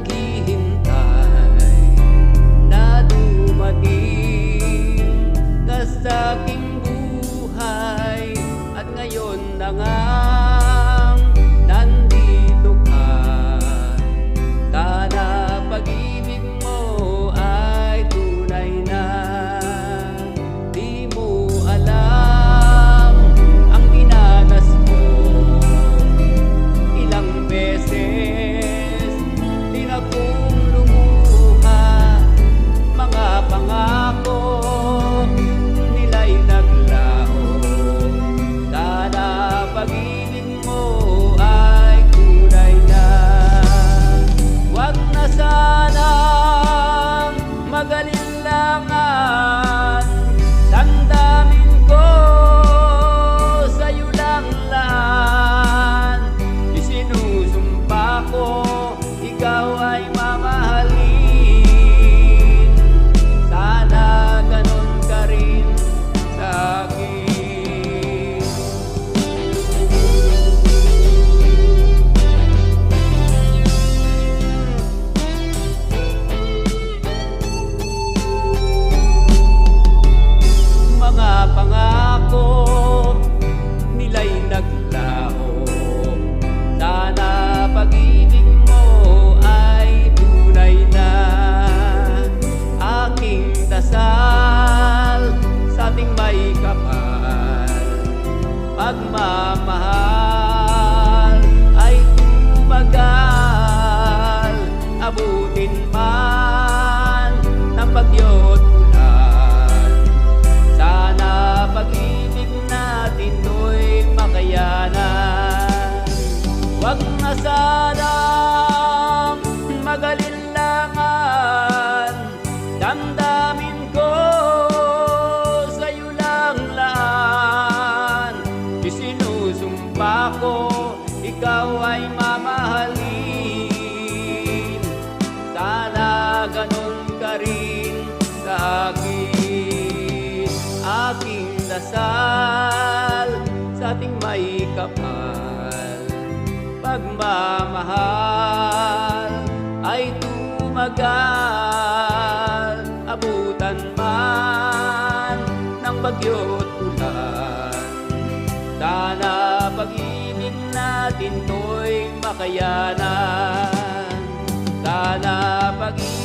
naghihintay na dumating ka sa aking buhay, at ngayon na ngang nandito ka. Sana pag-ibig mo ay tunay na. Di mo alam ang dinanas ko, ilang beses din akong lumuha. Mga pangako nila'y naglaho. Sana pag-ibig mo ay tunay na. Wag na sanang mag-alinlangan, damdamin ko sa'yo lang laan. Isinusumpa ko ikaw ay mamahalin. Sana ganon ka rin sa akin. Mga pangako nila'y naglaho. Sana pag-ibig mo ay tunay na. Aking dasal sa ating may kapal, pagmamahal ay tumagal. Abutin man ng bagyo't ulan, sana pag-ibig natin to'y makayanan. Wag na sanang mag-alinlangan, damdamin ko sa'yo lang laan. Isinusumpa ko ikaw ay mamahalin. Sana ganon ka rin sa akin. Aking dasal sa ating may kapal, pagmamahal ay tumagal. Abutan man ng bagyo't ulan, sana pag-ibig natin to'y makayanan. Sana pag-ibig